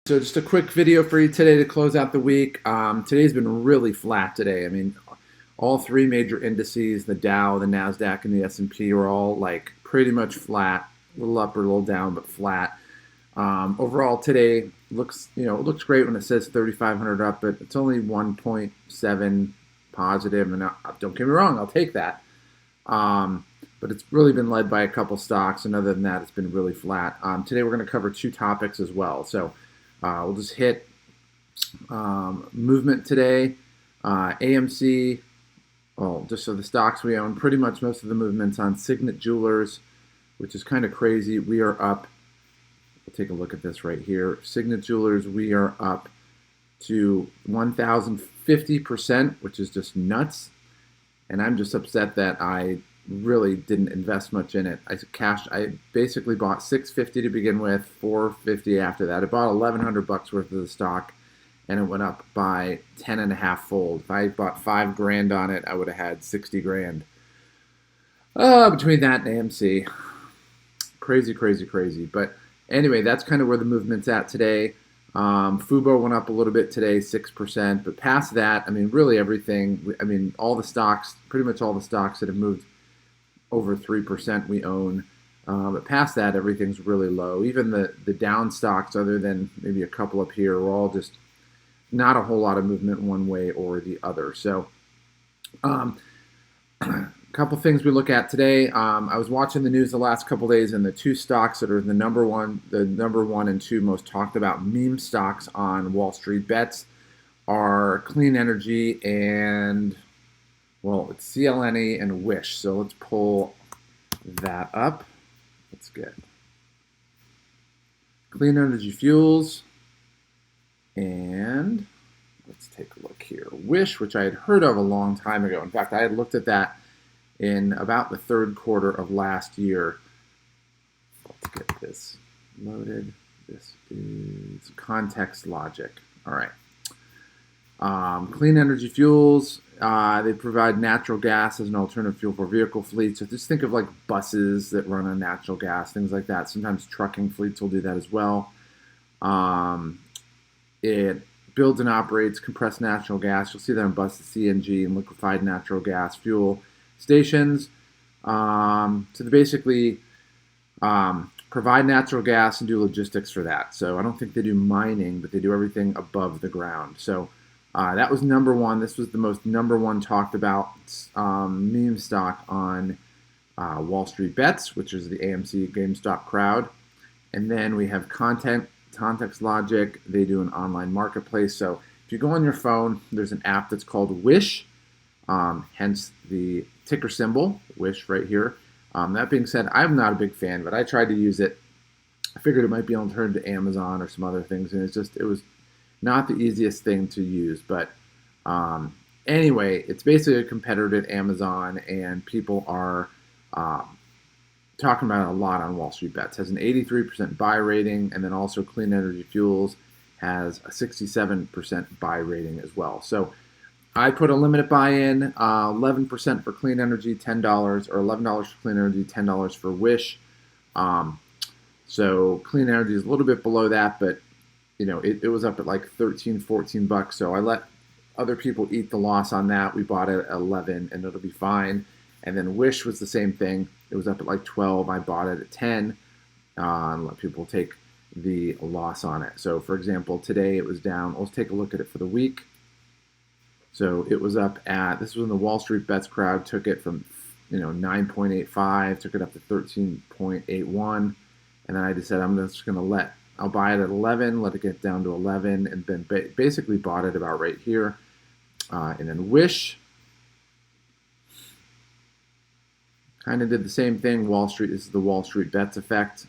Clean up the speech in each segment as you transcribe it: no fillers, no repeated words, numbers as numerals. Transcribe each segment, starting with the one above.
So just a quick video for you today to close out the week. Today's been really flat today. I mean, all three major indices, the Dow, the Nasdaq, and the S&P, are all like pretty much flat, a little up or a little down, but flat. Overall today looks, it looks great when it says 3,500 up, but it's only 1.7 positive. And don't get me wrong, I'll take that. But it's really been led by a couple stocks, and other than that, it's been really flat. Today we're going to cover two topics as well. So we'll just hit movement today. AMC, well, just so the stocks we own, pretty much most of the movements on Signet Jewelers, which is kind of crazy. We are up. We'll take a look at this right here. Signet Jewelers, we are up to 1,050%, which is just nuts. And I'm just upset that I really didn't invest much in it. I basically bought $650 to begin with, $450 after that. I bought $1,100 worth of the stock, and it went up by 10.5 fold. If I bought $5,000 on it, I would have had 60 grand. Between that and AMC, crazy, crazy, crazy. But anyway, that's kind of where the movement's at today. Fubo went up a little bit today, 6%. But past that, I mean, really everything. I mean, all the stocks, pretty much all the stocks that have moved over 3% we own. But past that, everything's really low. Even the down stocks, other than maybe a couple up here, are all just not a whole lot of movement one way or the other. So a couple things we look at today. I was watching the news the last couple days, and the two stocks that are the number one and two most talked about meme stocks on Wall Street bets are clean energy and, well, it's CLNE and Wish. So let's pull that up. Let's get clean energy fuels, and let's take a look here. Wish, which I had heard of a long time ago. In fact, I had looked at that in about the third quarter of last year. Let's get this loaded. This is Context Logic. All right. Clean energy fuels. They provide natural gas as an alternative fuel for vehicle fleets. So just think of like buses that run on natural gas, things like that. Sometimes trucking fleets will do that as well. It builds and operates compressed natural gas. You'll see that on buses, CNG, and liquefied natural gas fuel stations. So they basically provide natural gas and do logistics for that. So I don't think they do mining, but they do everything above the ground. So that was number one. This was the most number one talked about meme stock on Wall Street Bets, which is the AMC GameStop crowd. And then we have Context Logic. They do an online marketplace. So if you go on your phone, there's an app that's called Wish, hence the ticker symbol, Wish, right here. That being said, I'm not a big fan, but I tried to use it. I figured it might be an alternative to Amazon or some other things, and it was not the easiest thing to use. But anyway, it's basically a competitor to Amazon, and people are talking about it a lot on Wall Street Bets. It has an 83% buy rating, and then also Clean Energy Fuels has a 67% buy rating as well. So I put a limited buy-in, 11% for Clean Energy, $10, or $11 for Clean Energy, $10 for Wish. So Clean Energy is a little bit below that, but it was up at like 13, 14 bucks. So I let other people eat the loss on that. We bought it at 11, and it'll be fine. And then Wish was the same thing. It was up at like 12. I bought it at 10, and let people take the loss on it. So for example, today it was down. Let's take a look at it for the week. So it was up at, this was when the Wall Street Bets crowd took it from 9.85, took it up to 13.81, and then I just said I'm just going to I'll buy it at 11, let it get down to 11, and then basically bought it about right here. And then Wish kind of did the same thing. Wall Street, this is the Wall Street Bets effect.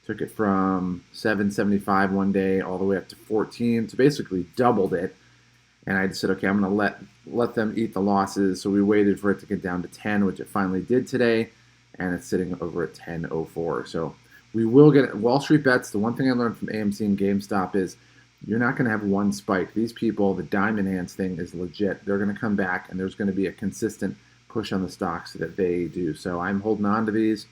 Took it from 7.75 one day all the way up to 14, so basically doubled it. And I just said, okay, I'm going to let them eat the losses. So we waited for it to get down to 10, which it finally did today, and it's sitting over at 10.04. So we will get Wall Street Bets. The one thing I learned from AMC and GameStop is you're not going to have one spike. These people, the diamond hands thing is legit. They're going to come back, and there's going to be a consistent push on the stocks that they do. So I'm holding on to these,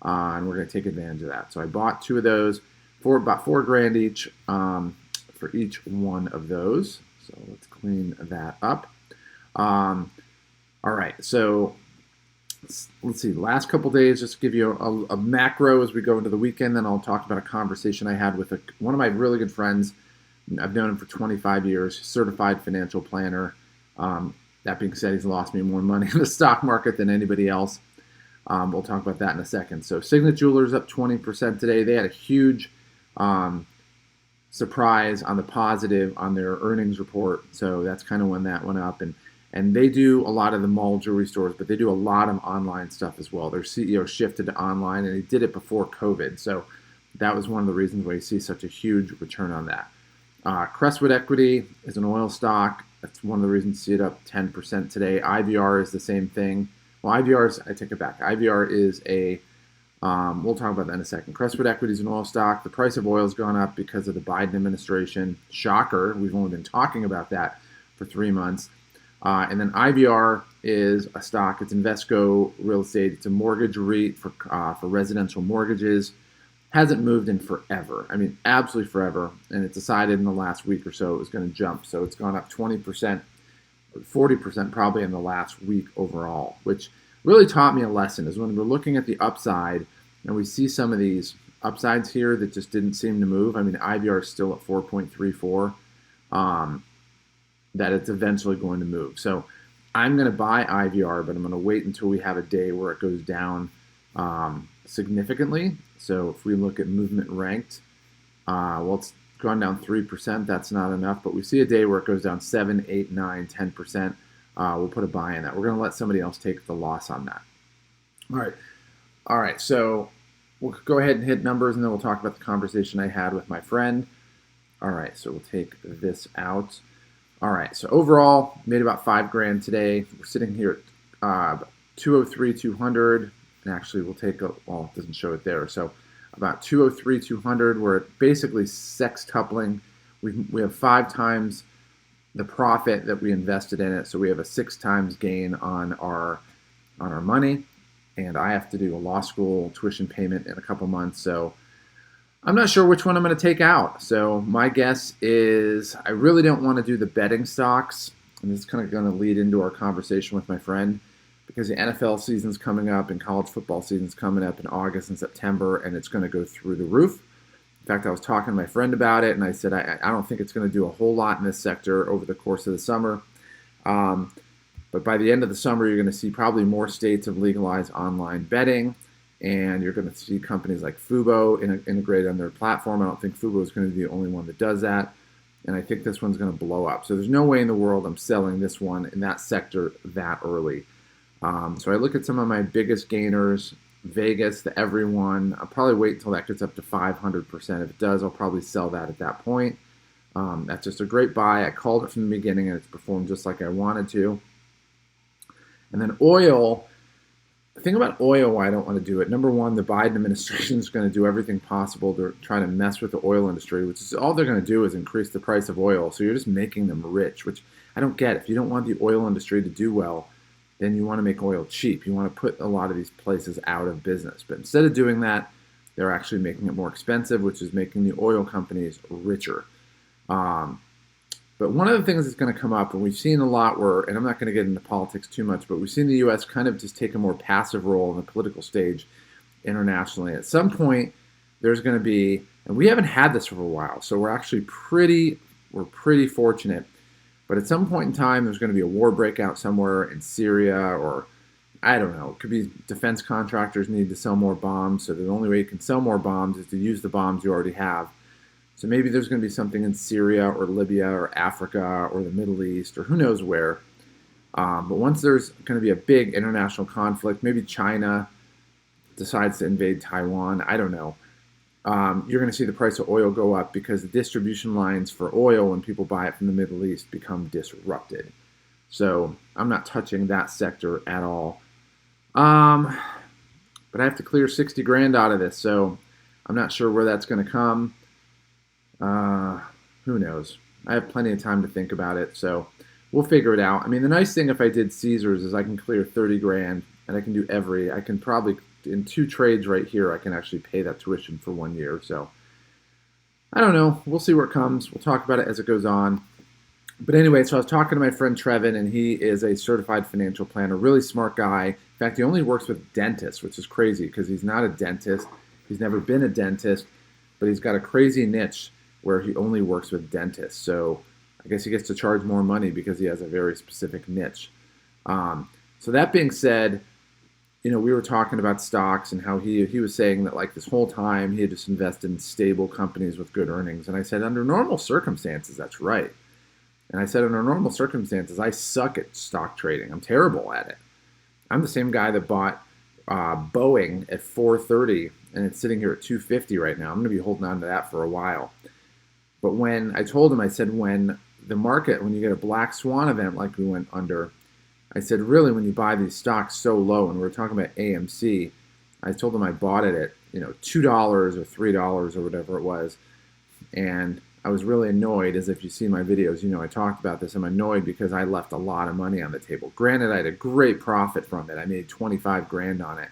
and we're going to take advantage of that. So I bought two of those for about $4,000 each. for each one of those. So let's clean that up. All right, so let's see, last couple days, just to give you a macro as we go into the weekend, then I'll talk about a conversation I had with one of my really good friends. I've known him for 25 years, certified financial planner. That being said, he's lost me more money in the stock market than anybody else. We'll talk about that in a second. So Signet Jewelers up 20% today. They had a huge surprise on the positive on their earnings report. So that's kind of when that went up. And they do a lot of the mall jewelry stores, but they do a lot of online stuff as well. Their CEO shifted to online, and he did it before COVID. So that was one of the reasons why you see such a huge return on that. Crestwood Equity is an oil stock. That's one of the reasons you see it up 10% today. IVR is the same thing. Well, IVR is, I take it back. IVR is we'll talk about that in a second. Crestwood Equity is an oil stock. The price of oil has gone up because of the Biden administration. Shocker. We've only been talking about that for 3 months. And then IVR is a stock. It's Invesco Real Estate. It's a mortgage REIT for residential mortgages. Hasn't moved in forever. I mean, absolutely forever. And it decided in the last week or so it was going to jump. So it's gone up 20%, 40% probably in the last week overall, which really taught me a lesson. Is when we're looking at the upside and we see some of these upsides here that just didn't seem to move. I mean, IVR is still at 4.34. That it's eventually going to move. So I'm going to buy IVR, but I'm going to wait until we have a day where it goes down significantly. So if we look at movement ranked, well, it's gone down 3%. That's not enough, but we see a day where it goes down 7, 8, 9, 10%. We'll put a buy in that. We're going to let somebody else take the loss on that. All right. So we'll go ahead and hit numbers, and then we'll talk about the conversation I had with my friend. All right. So we'll take this out. All right, so overall, made about $5,000 today. We're sitting here at 203,200, and actually we'll take well, it doesn't show it there. So about 203,200. We're basically sextupling. We have 5 times the profit that we invested in it, so we have a 6 times gain on our money. And I have to do a law school tuition payment in a couple months, so I'm not sure which one I'm going to take out. So my guess is I really don't want to do the betting stocks. And this is kind of going to lead into our conversation with my friend, because the NFL season's coming up and college football season's coming up in August and September, and it's going to go through the roof. In fact, I was talking to my friend about it, and I said I don't think it's going to do a whole lot in this sector over the course of the summer. But by the end of the summer, you're going to see probably more states have legalized online betting. And you're going to see companies like Fubo integrated on their platform. I don't think Fubo is going to be the only one that does that. And I think this one's going to blow up. So there's no way in the world I'm selling this one in that sector that early. So I look at some of my biggest gainers, Vegas, the Everyone. I'll probably wait until that gets up to 500%. If it does, I'll probably sell that at that point. That's just a great buy. I called it from the beginning, and it's performed just like I wanted to. And then oil. The thing about oil, why I don't want to do it, number one, the Biden administration is going to do everything possible to try to mess with the oil industry, which is all they're going to do is increase the price of oil. So you're just making them rich, which I don't get. If you don't want the oil industry to do well, then you want to make oil cheap. You want to put a lot of these places out of business. But instead of doing that, they're actually making it more expensive, which is making the oil companies richer. But one of the things that's going to come up, and we've seen a lot where, and I'm not going to get into politics too much, but we've seen the U.S. kind of just take a more passive role in the political stage internationally. At some point, there's going to be, and we haven't had this for a while, so we're actually pretty fortunate. But at some point in time, there's going to be a war breakout somewhere in Syria, or I don't know. It could be defense contractors need to sell more bombs, so the only way you can sell more bombs is to use the bombs you already have. So maybe there's going to be something in Syria or Libya or Africa or the Middle East or who knows where. But once there's going to be a big international conflict, maybe China decides to invade Taiwan, I don't know. You're going to see the price of oil go up because the distribution lines for oil when people buy it from the Middle East become disrupted. So I'm not touching that sector at all. But I have to clear 60 grand out of this, so I'm not sure where that's going to come. Who knows? I have plenty of time to think about it, so we'll figure it out. I mean, the nice thing if I did Caesars is I can clear 30 grand, and I can do I can probably, in 2 trades right here, I can actually pay that tuition for 1 year. So I don't know. We'll see where it comes. We'll talk about it as it goes on. But anyway, so I was talking to my friend Trevin, and he is a certified financial planner, really smart guy. In fact, he only works with dentists, which is crazy because he's not a dentist. He's never been a dentist, but he's got a crazy niche where he only works with dentists. So I guess he gets to charge more money because he has a very specific niche. So that being said, we were talking about stocks and how he was saying that like this whole time he had just invested in stable companies with good earnings. And I said, under normal circumstances, that's right. And I said, under normal circumstances, I suck at stock trading. I'm terrible at it. I'm the same guy that bought Boeing at 430 and it's sitting here at 250 right now. I'm going to be holding on to that for a while. But when I told him, I said, when you get a black swan event like we went under, I said, really, when you buy these stocks so low, and we were talking about AMC, I told him I bought it at $2 or $3 or whatever it was, and I was really annoyed. As if you see my videos, I talked about this. I'm annoyed because I left a lot of money on the table. Granted, I had a great profit from it. I made 25 grand on it,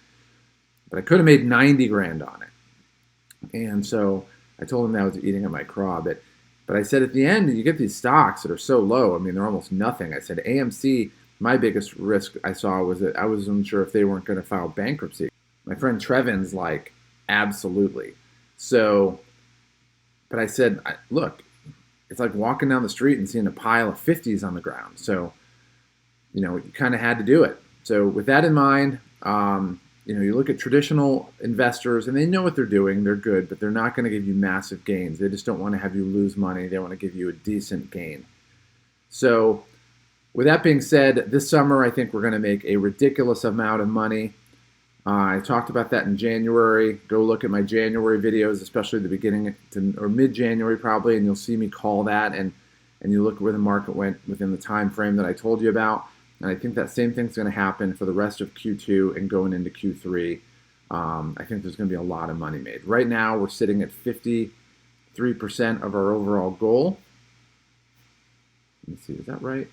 but I could have made 90 grand on it. And so I told him that I was eating at my craw. But I said at the end, you get these stocks that are so low. I mean, they're almost nothing. I said AMC, my biggest risk I saw was that I was unsure if they weren't going to file bankruptcy. My friend Trevin's like, absolutely. So, but I said, look, it's like walking down the street and seeing a pile of 50s on the ground. So, you kind of had to do it. So with that in mind, you look at traditional investors and they know what they're doing. They're good, but they're not going to give you massive gains. They just don't want to have you lose money. They want to give you a decent gain. So with that being said, this summer I think we're going to make a ridiculous amount of money. I talked about that in January. Go look at my January videos, especially the beginning or mid-January probably, and you'll see me call that. And you look at where the market went within the time frame that I told you about. And I think that same thing's going to happen for the rest of Q2 and going into Q3. I think there's going to be a lot of money made. Right now, we're sitting at 53% of our overall goal. Let me see, is that right?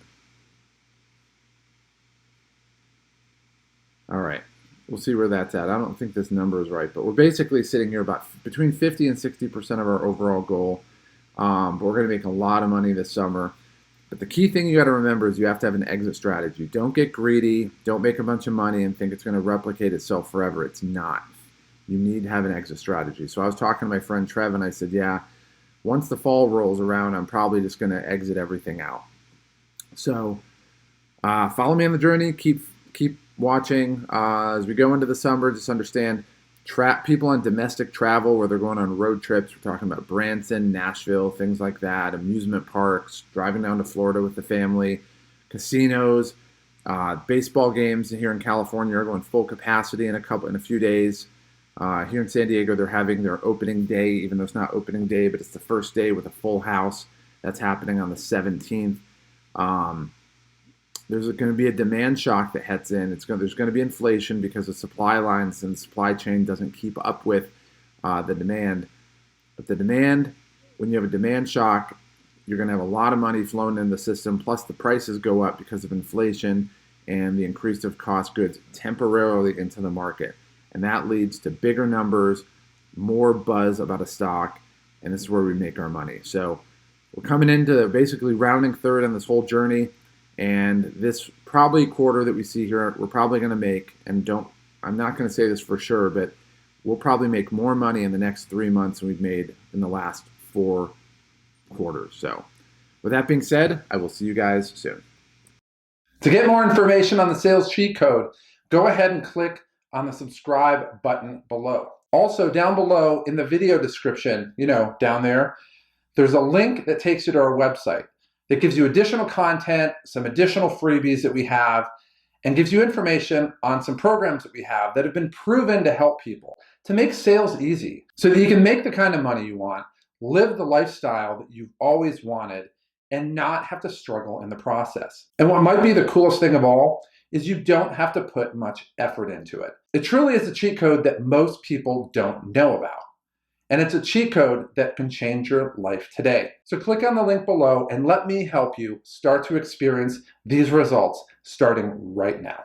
All right, we'll see where that's at. I don't think this number is right, but we're basically sitting here about between 50 and 60% of our overall goal. But we're going to make a lot of money this summer. But the key thing you got to remember is you have to have an exit strategy. Don't get greedy. Don't make a bunch of money and think it's going to replicate itself forever. It's not. You need to have an exit strategy. So I was talking to my friend Trev, and I said, yeah, once the fall rolls around, I'm probably just going to exit everything out. So follow me on the journey. Keep watching. As we go into the summer, just understand people on domestic travel where they're going on road trips. We're talking about Branson, Nashville, things like that, amusement parks, driving down to Florida with the family, casinos, baseball games here in California are going full capacity in a few days. Here in San Diego, they're having their opening day, even though it's not opening day, but it's the first day with a full house. That's happening on the 17th. There's going to be a demand shock that hits in. There's going to be inflation because the supply lines and the supply chain doesn't keep up with the demand. But the demand, when you have a demand shock, you're going to have a lot of money flowing in the system, plus the prices go up because of inflation and the increase of cost goods temporarily into the market. And that leads to bigger numbers, more buzz about a stock, and this is where we make our money. So we're coming into basically rounding third on this whole journey. And this probably quarter that we see here, we're probably going to make, I'm not going to say this for sure, but we'll probably make more money in the next 3 months than we've made in the last 4 quarters. So with that being said, I will see you guys soon. To get more information on the sales cheat code, go ahead and click on the subscribe button below. Also, down below in the video description, down there, there's a link that takes you to our website. That gives you additional content, some additional freebies that we have, and gives you information on some programs that we have that have been proven to help people to make sales easy so that you can make the kind of money you want, live the lifestyle that you've always wanted, and not have to struggle in the process. And what might be the coolest thing of all is you don't have to put much effort into it. It truly is a cheat code that most people don't know about. And it's a cheat code that can change your life today. So click on the link below and let me help you start to experience these results starting right now.